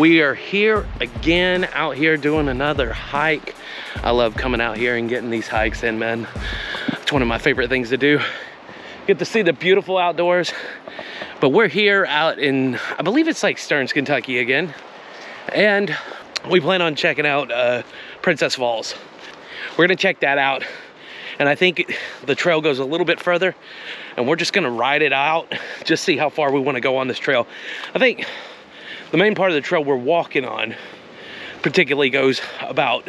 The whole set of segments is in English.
We are here again, out here doing another hike. I love coming out here and getting these hikes in, man. It's one of my favorite things to do. Get to see the beautiful outdoors. But we're here out in, I believe it's like Stearns, Kentucky again. And we plan on checking out Princess Falls. We're gonna check that out. And I think the trail goes a little bit further, and we're just gonna ride it out, just see how far we wanna go on this trail. I think the main part of the trail we're walking on particularly goes about,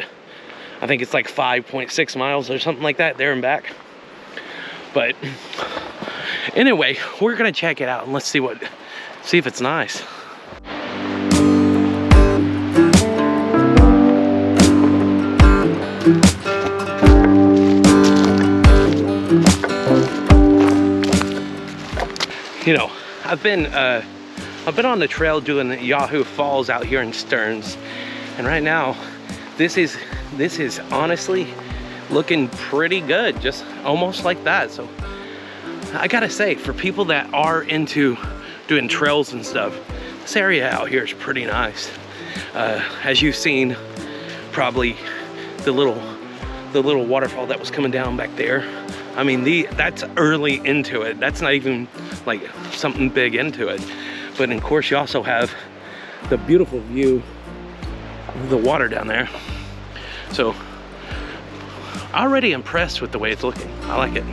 I think it's like 5.6 miles or something like that, there and back. But anyway, we're gonna check it out and let's see if it's nice. You know, I've been on the trail doing the Yahoo Falls out here in Stearns, and right now this is honestly looking pretty good, just almost like that. So I gotta say, for people that are into doing trails and stuff, this area out here is pretty nice. As you've seen, probably the little waterfall that was coming down back there. I mean, that's early into it. That's not even like something big into it. But of course, you also have the beautiful view of the water down there. So, already impressed with the way it's looking. I like it.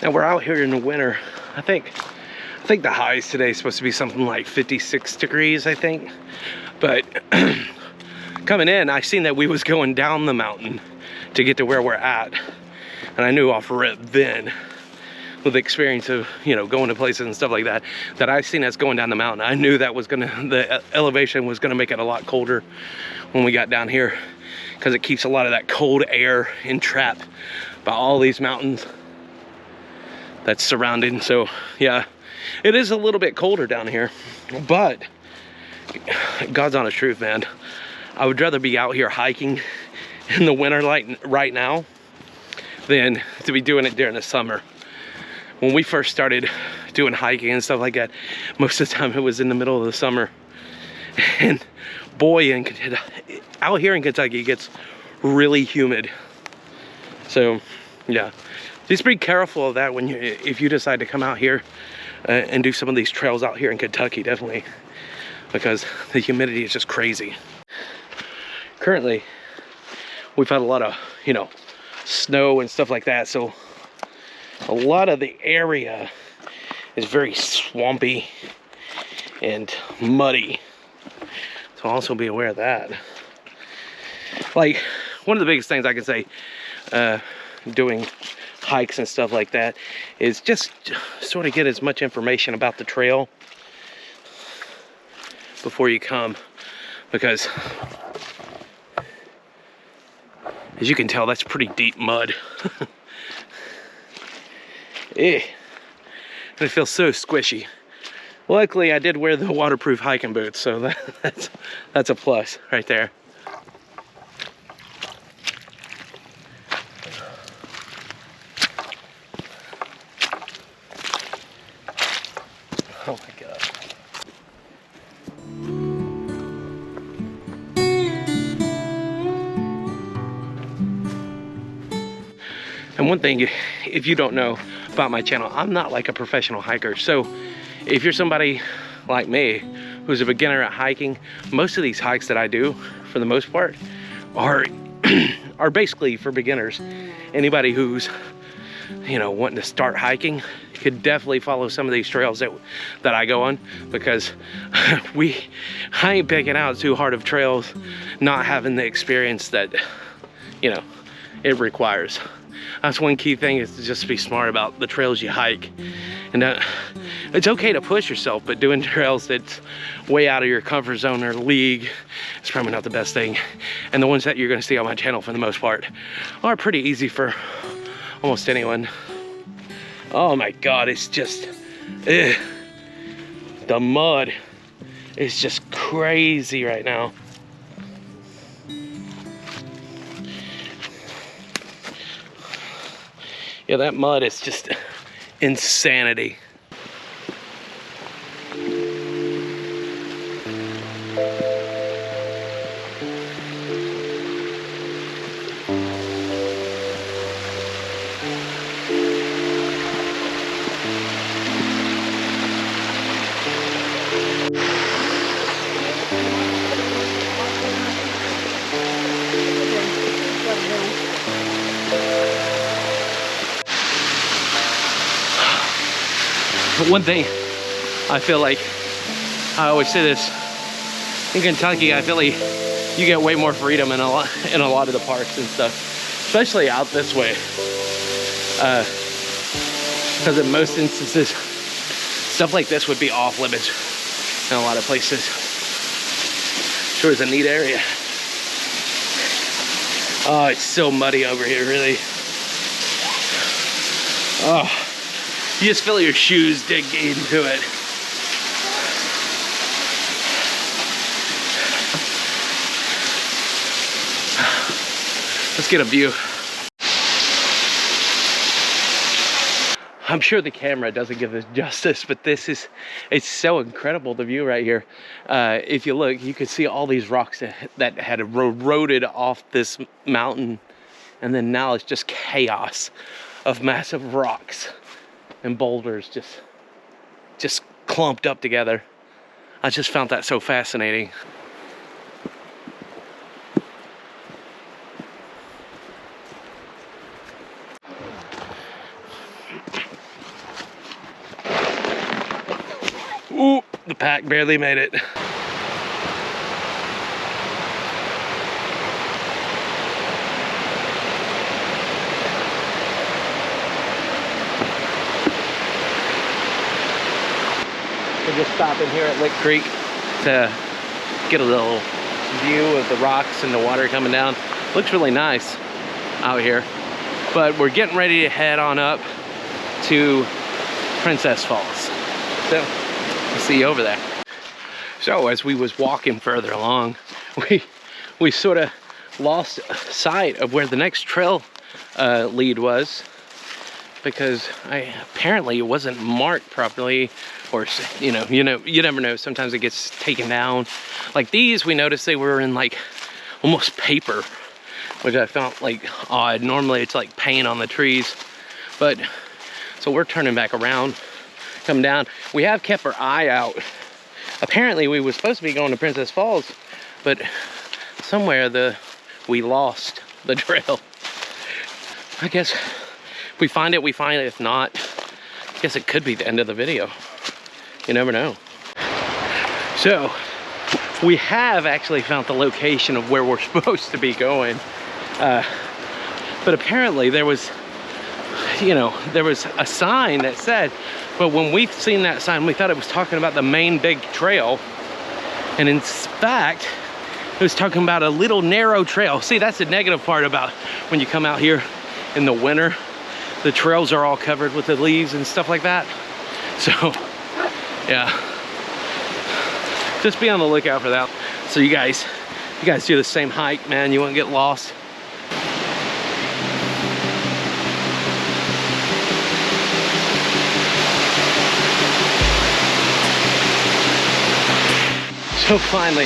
Now we're out here in the winter. I think the highs today is supposed to be something like 56 degrees, I think. But coming in, I seen that we was going down the mountain to get to where we're at. And I knew off rip then, with the experience of, you know, going to places and stuff like that, that I seen us going down the mountain. I knew that was the elevation was gonna make it a lot colder when we got down here, because it keeps a lot of that cold air entrapped by all these mountains that's surrounding. So yeah, it is a little bit colder down here, but God's honest truth, man, I would rather be out here hiking in the winter like right now than to be doing it during the summer. When we first started doing hiking and stuff like that, most of the time it was in the middle of the summer, and boy, out here in Kentucky it gets really humid. So yeah, just be careful of that if you decide to come out here and do some of these trails out here in Kentucky, definitely, because the humidity is just crazy. Currently, we've had a lot of, you know, snow and stuff like that, so a lot of the area is very swampy and muddy. So also be aware of that. Like, one of the biggest things I can say doing hikes and stuff like that is just sort of get as much information about the trail before you come, because as you can tell, that's pretty deep mud. And it feels so squishy. Luckily I did wear the waterproof hiking boots, so that's a plus right there. Oh my God. And one thing, if you don't know about my channel, I'm not like a professional hiker. So if you're somebody like me who's a beginner at hiking, most of these hikes that I do, for the most part, are basically for beginners. Anybody who's, you know, wanting to start hiking could definitely follow some of these trails that I go on, because I ain't picking out too hard of trails not having the experience that, you know, it requires. That's one key thing, is to just be smart about the trails you hike. And it's okay to push yourself, but doing trails that's way out of your comfort zone or league is probably not the best thing. And the ones that you're gonna see on my channel for the most part are pretty easy for almost anyone. Oh my God, it's just, ugh. The mud is just crazy right now. Yeah, that mud is just insanity. One thing I feel like, I always say this, in Kentucky I feel like you get way more freedom in a lot of the parks and stuff, especially out this way, because in most instances stuff like this would be off limits in a lot of places. Sure is a neat area. Oh, it's so muddy over here, really. Oh, you just feel your shoes dig into it. Let's get a view. I'm sure the camera doesn't give this justice, but it's so incredible, the view right here. If you look, you can see all these rocks that had eroded off this mountain, and then now it's just chaos of massive rocks and boulders just clumped up together. I just found that so fascinating. Ooh, the pack barely made it. We're just stopping here at Lick Creek to get a little view of the rocks and the water coming down. Looks really nice out here, but we're getting ready to head on up to Princess Falls. So we'll see you over there. So as we was walking further along, we sort of lost sight of where the next trail lead was, because apparently it wasn't marked properly, or you never know. Sometimes it gets taken down. Like these, we noticed they were in like almost paper, which I felt like odd. Normally it's like paint on the trees, but so we're turning back around, coming down. We have kept our eye out. Apparently we were supposed to be going to Princess Falls, but somewhere we lost the trail. I guess if we find it, we find it. If not, I guess it could be the end of the video. You never know. So we have actually found the location of where we're supposed to be going. But apparently there was a sign that said, but when we've seen that sign, we thought it was talking about the main big trail. And in fact, it was talking about a little narrow trail. See, that's the negative part about when you come out here in the winter. The trails are all covered with the leaves and stuff like that. So, yeah. Just be on the lookout for that. So you guys do the same hike, man. You won't get lost. So finally,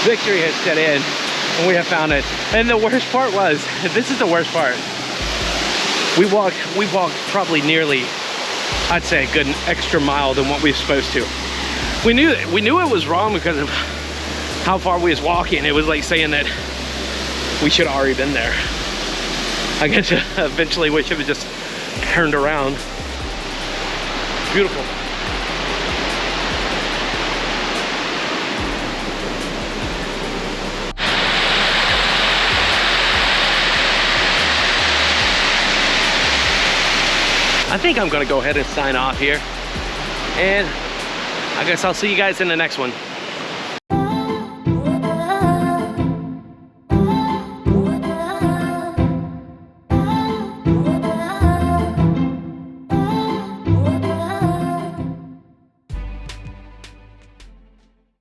victory has set in, and we have found it. And the worst part was, this is the worst part. We walked probably nearly, I'd say a good extra mile than what we were supposed to. We knew it was wrong because of how far we was walking. It was like saying that we should have already been there. I guess eventually we should have just turned around. Beautiful. I think I'm gonna go ahead and sign off here, and I guess I'll see you guys in the next one.